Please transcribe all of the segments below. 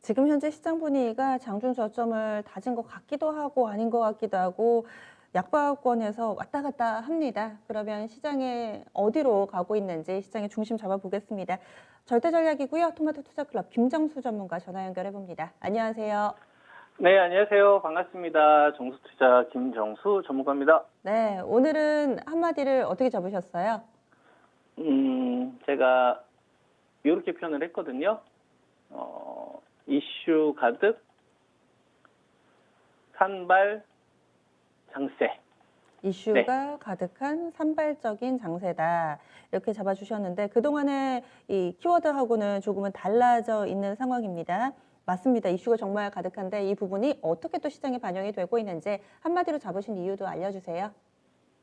지금 현재 시장 분위기가 장중 저점을 다진 것 같기도 하고 아닌 것 같기도 하고 약보합권에서 왔다 갔다 합니다. 그러면 시장에 어디로 가고 있는지 시장의 중심 잡아보겠습니다. 절대전략이고요. 토마토 투자클럽 김정수 전문가 전화 연결해 봅니다. 안녕하세요. 네, 안녕하세요. 반갑습니다. 정수투자 김정수 전문가입니다. 네, 오늘은 한마디를 어떻게 잡으셨어요? 제가 이렇게 표현을 했거든요. 이슈 가득, 산발, 장세. 이슈가 가득한 산발적인 장세다. 이렇게 잡아주셨는데 그동안의 이 키워드하고는 조금은 달라져 있는 상황입니다. 맞습니다. 이슈가 정말 가득한데 이 부분이 어떻게 또 시장에 반영이 되고 있는지 한마디로 잡으신 이유도 알려주세요.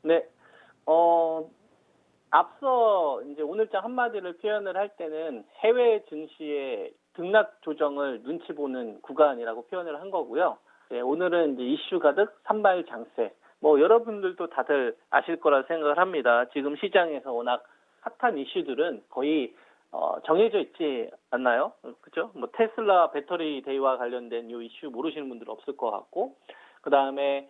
네, 앞서 이제 오늘장 한마디를 표현을 할 때는 해외 증시의 등락 조정을 눈치 보는 구간이라고 표현을 한 거고요. 네, 오늘은 이제 이슈 가득 산발 장세. 뭐 여러분들도 다들 아실 거라 생각을 합니다. 지금 시장에서 워낙 핫한 이슈들은 거의 정해져 있지 않나요? 그죠? 뭐 테슬라 배터리 대회와 관련된 이 이슈 모르시는 분들 없을 것 같고, 그 다음에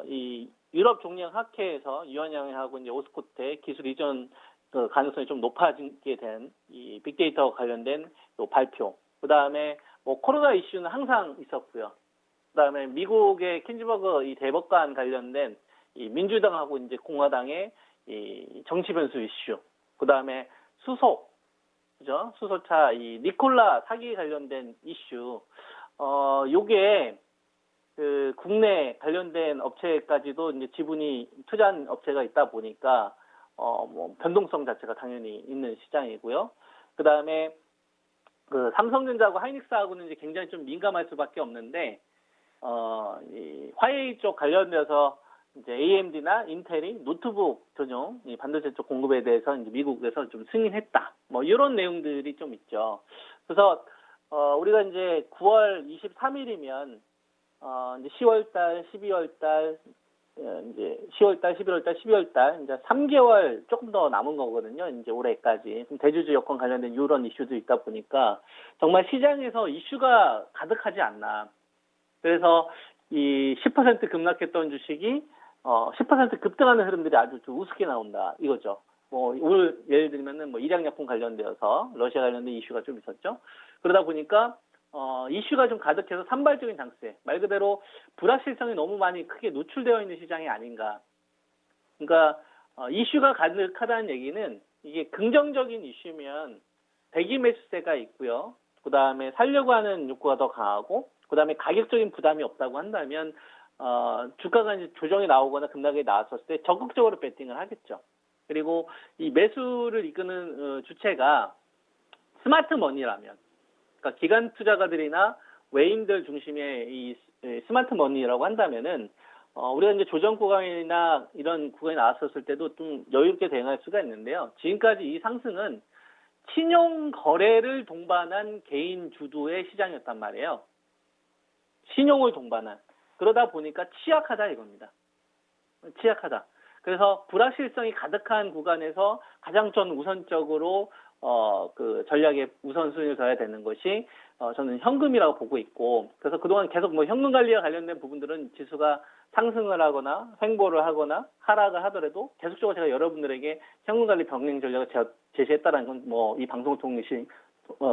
이 유럽 종량 학회에서 유한양하고 이제 오스코트의 기술 이전 그 가능성이 좀 높아지게 된 이 빅데이터 관련된 또 발표. 그 다음에 뭐 코로나 이슈는 항상 있었고요. 그 다음에 미국의 킨즈버그 이 대법관 관련된 이 민주당하고 이제 공화당의 이 정치 변수 이슈. 그 다음에 수소, 그죠? 수소차 이 니콜라 사기 관련된 이슈. 요게 그 국내 관련된 업체까지도 이제 지분이 투자한 업체가 있다 보니까 뭐 변동성 자체가 당연히 있는 시장이고요. 그다음에 그 삼성전자하고 하이닉스하고는 이제 굉장히 좀 민감할 수밖에 없는데 이 화웨이 쪽 관련돼서 이제 AMD나 인텔이 노트북 전용 이 반도체 쪽 공급에 대해서 이제 미국에서 좀 승인했다. 뭐 이런 내용들이 좀 있죠. 그래서 우리가 이제 9월 23일이면 이제 10월달, 12월달, 이제 10월달, 11월달, 12월달 이제 3개월 조금 더 남은 거거든요. 이제 올해까지 대주주 여건 관련된 이런 이슈도 있다 보니까 정말 시장에서 이슈가 가득하지 않나. 그래서 이 10% 급락했던 주식이 10% 급등하는 흐름들이 아주 좀 우습게 나온다 이거죠. 뭐 오늘 예를 들면은 뭐 일양약품 관련되어서 러시아 관련된 이슈가 좀 있었죠. 그러다 보니까 이슈가 좀 가득해서 산발적인 장세, 말 그대로 불확실성이 너무 많이 크게 노출되어 있는 시장이 아닌가. 그러니까 이슈가 가득하다는 얘기는 이게 긍정적인 이슈면 대기 매수세가 있고요. 그 다음에 살려고 하는 욕구가 더 강하고, 그 다음에 가격적인 부담이 없다고 한다면 주가가 이제 조정이 나오거나 급락이 나왔을 때 적극적으로 베팅을 하겠죠. 그리고 이 매수를 이끄는 주체가 스마트 머니라면, 그러니까 기관 투자가들이나 외인들 중심의 이 스마트 머니라고 한다면은 우리가 이제 조정 구간이나 이런 구간이 나왔었을 때도 좀 여유롭게 대응할 수가 있는데요. 지금까지 이 상승은 신용 거래를 동반한 개인 주도의 시장이었단 말이에요. 신용을 동반한. 그러다 보니까 취약하다 이겁니다. 취약하다. 그래서 불확실성이 가득한 구간에서 가장 전 우선적으로 그 전략의 우선순위를 둬야 되는 것이 저는 현금이라고 보고 있고, 그래서 그동안 계속 뭐 현금 관리와 관련된 부분들은 지수가 상승을 하거나 횡보를 하거나 하락을 하더라도 계속적으로 제가 여러분들에게 현금 관리 병행 전략을 제가 제시했다는 건 뭐 이 방송을 통해서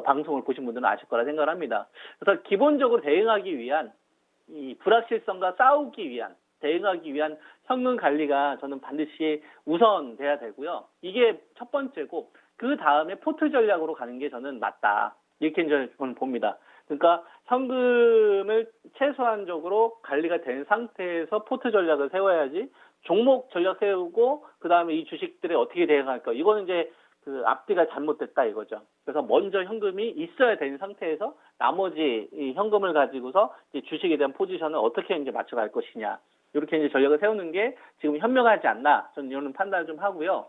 방송을 보신 분들은 아실 거라 생각을 합니다. 그래서 기본적으로 대응하기 위한 이 불확실성과 싸우기 위한 대응하기 위한 현금 관리가 저는 반드시 우선돼야 되고요. 이게 첫 번째고, 그 다음에 포트 전략으로 가는 게 저는 맞다. 이렇게 저는 봅니다. 그러니까 현금을 최소한적으로 관리가 된 상태에서 포트 전략을 세워야지 종목 전략 세우고 그 다음에 이 주식들에 어떻게 대응할까. 이거는 이제 그 앞뒤가 잘못됐다 이거죠. 그래서 먼저 현금이 있어야 되는 상태에서 나머지 이 현금을 가지고서 이제 주식에 대한 포지션을 어떻게 이제 맞춰갈 것이냐. 이렇게 이제 전략을 세우는 게 지금 현명하지 않나. 저는 이런 판단을 좀 하고요.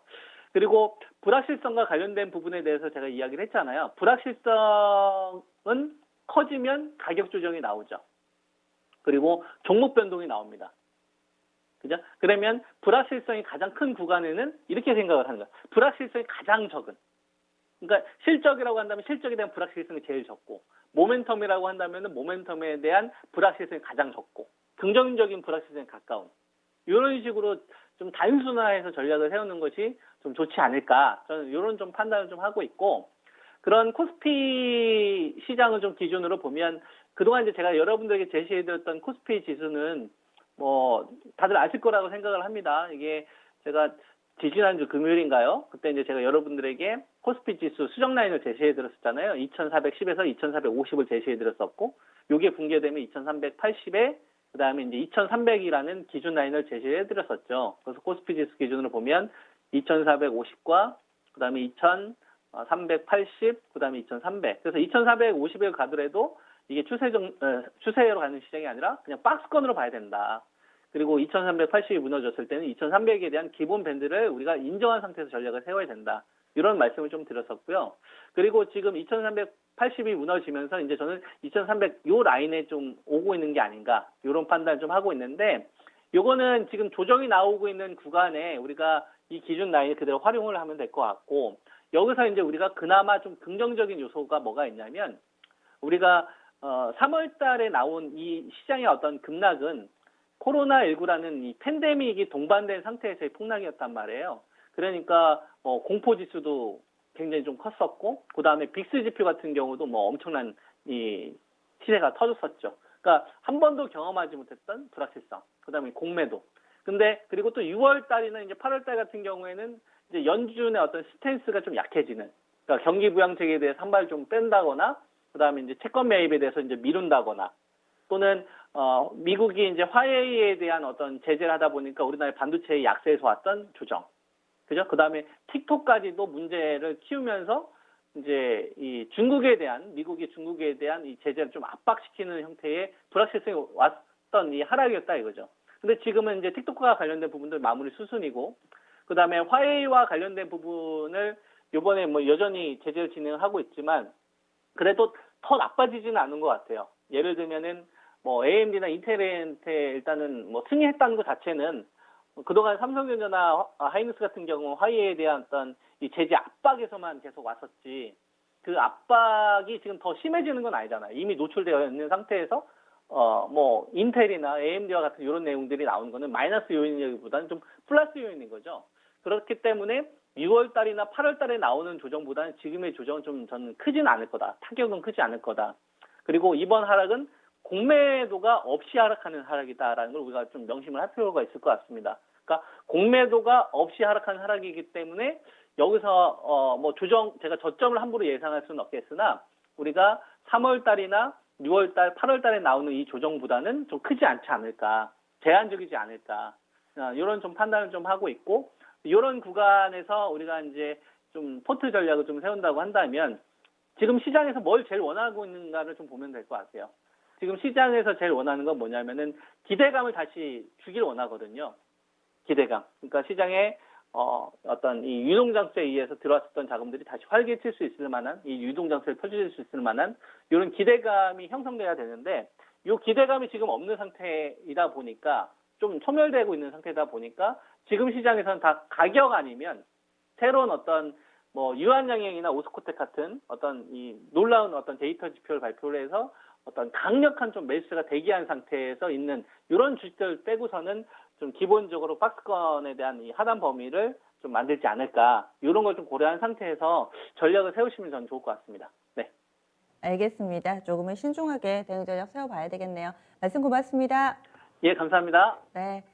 그리고 불확실성과 관련된 부분에 대해서 제가 이야기를 했잖아요. 불확실성은 커지면 가격 조정이 나오죠. 그리고 종목 변동이 나옵니다. 그죠? 그러면 불확실성이 가장 큰 구간에는 이렇게 생각을 하는 거예요. 불확실성이 가장 적은. 그러니까 실적이라고 한다면 실적에 대한 불확실성이 제일 적고, 모멘텀이라고 한다면은 모멘텀에 대한 불확실성이 가장 적고, 긍정적인 불확실성에 가까운, 이런 식으로 좀 단순화해서 전략을 세우는 것이 좀 좋지 않을까, 저는 이런 좀 판단을 좀 하고 있고, 그런 코스피 시장을 좀 기준으로 보면, 그동안 이제 제가 여러분들에게 제시해드렸던 코스피 지수는 뭐 다들 아실 거라고 생각을 합니다. 이게 제가 지지난주 금요일인가요? 그때 이제 제가 여러분들에게 코스피 지수 수정 라인을 제시해드렸었잖아요. 2,410에서 2,450을 제시해드렸었고, 요게 붕괴되면 2,380에 그 다음에 이제 2,300이라는 기준 라인을 제시해드렸었죠. 그래서 코스피 지수 기준으로 보면 2,450과 그 다음에 2,380, 그 다음에 2,300. 그래서 2,450을 가더라도 이게 추세로 가는 시장이 아니라 그냥 박스권으로 봐야 된다. 그리고 2,380이 무너졌을 때는 2,300에 대한 기본 밴드를 우리가 인정한 상태에서 전략을 세워야 된다. 이런 말씀을 좀 드렸었고요. 그리고 지금 2,380이 무너지면서 이제 저는 2,300 요 라인에 좀 오고 있는 게 아닌가, 이런 판단을 좀 하고 있는데, 요거는 지금 조정이 나오고 있는 구간에 우리가 이 기준 라인을 그대로 활용을 하면 될 것 같고, 여기서 이제 우리가 그나마 좀 긍정적인 요소가 뭐가 있냐면, 우리가 3월 달에 나온 이 시장의 어떤 급락은 코로나19라는 이 팬데믹이 동반된 상태에서의 폭락이었단 말이에요. 그러니까 공포 지수도 굉장히 좀 컸었고, 그 다음에 빅스 지표 같은 경우도 뭐 엄청난 이 시세가 터졌었죠. 그러니까 한 번도 경험하지 못했던 불확실성, 그 다음에 공매도. 근데 그리고 또 6월 달이나 이제 8월 달 같은 경우에는 이제 연준의 어떤 스탠스가 좀 약해지는, 그러니까 경기 부양책에 대해서 한 발 좀 뺀다거나, 그 다음에 이제 채권 매입에 대해서 이제 미룬다거나, 또는 미국이 이제 화웨이에 대한 어떤 제재를 하다 보니까 우리나라의 반도체의 약세에서 왔던 조정, 그죠? 그 다음에 틱톡까지도 문제를 키우면서 이제 이 미국이 중국에 대한 이 제재를 좀 압박시키는 형태의 불확실성이 왔던 이 하락이었다 이거죠. 근데 지금은 이제 틱톡과 관련된 부분들 마무리 수순이고, 그 다음에 화웨이와 관련된 부분을 이번에 뭐 여전히 제재를 진행하고 있지만, 그래도 더 나빠지지는 않은 것 같아요. 예를 들면은 뭐 AMD나 인텔한테 일단은 뭐 승인했다는 것 자체는, 그동안 삼성전자나 하이닉스 같은 경우 화웨이에 대한 어떤 이 제재 압박에서만 계속 왔었지, 그 압박이 지금 더 심해지는 건 아니잖아요. 이미 노출되어 있는 상태에서 뭐 인텔이나 AMD와 같은 이런 내용들이 나오는 거는 마이너스 요인이기보다는 좀 플러스 요인인 거죠. 그렇기 때문에 6월 달이나 8월 달에 나오는 조정보다는 지금의 조정은 좀 저는 크지는 않을 거다. 타격은 크지 않을 거다. 그리고 이번 하락은 공매도가 없이 하락하는 하락이다라는 걸 우리가 좀 명심을 할 필요가 있을 것 같습니다. 그러니까 공매도가 없이 하락하는 하락이기 때문에 여기서 뭐 제가 저점을 함부로 예상할 수는 없겠으나, 우리가 3월 달이나 6월 달, 8월 달에 나오는 이 조정보다는 좀 크지 않지 않을까, 제한적이지 않을까, 이런 좀 판단을 좀 하고 있고, 이런 구간에서 우리가 이제 좀 포트 전략을 좀 세운다고 한다면, 지금 시장에서 뭘 제일 원하고 있는가를 좀 보면 될 것 같아요. 지금 시장에서 제일 원하는 건 뭐냐면은 기대감을 다시 주길 원하거든요. 기대감. 그러니까 시장에 어떤 이 유동장수에 의해서 들어왔었던 자금들이 다시 활기칠 수 있을 만한, 이 유동장수를 펼칠 수 있을 만한 이런 기대감이 형성돼야 되는데, 이 기대감이 지금 없는 상태이다 보니까, 좀 소멸되고 있는 상태다 보니까 지금 시장에서는 다 가격 아니면 새로운 어떤 뭐 유한양행이나 오스코텍 같은 어떤 이 놀라운 어떤 데이터 지표를 발표를 해서 어떤 강력한 좀 매수가 대기한 상태에서 있는 이런 주식들 빼고서는 좀 기본적으로 박스권에 대한 이 하단 범위를 좀 만들지 않을까, 이런 걸 좀 고려한 상태에서 전략을 세우시면 저는 좋을 것 같습니다. 네. 알겠습니다. 조금은 신중하게 대응 전략 세워봐야 되겠네요. 말씀 고맙습니다. 예, 감사합니다. 네.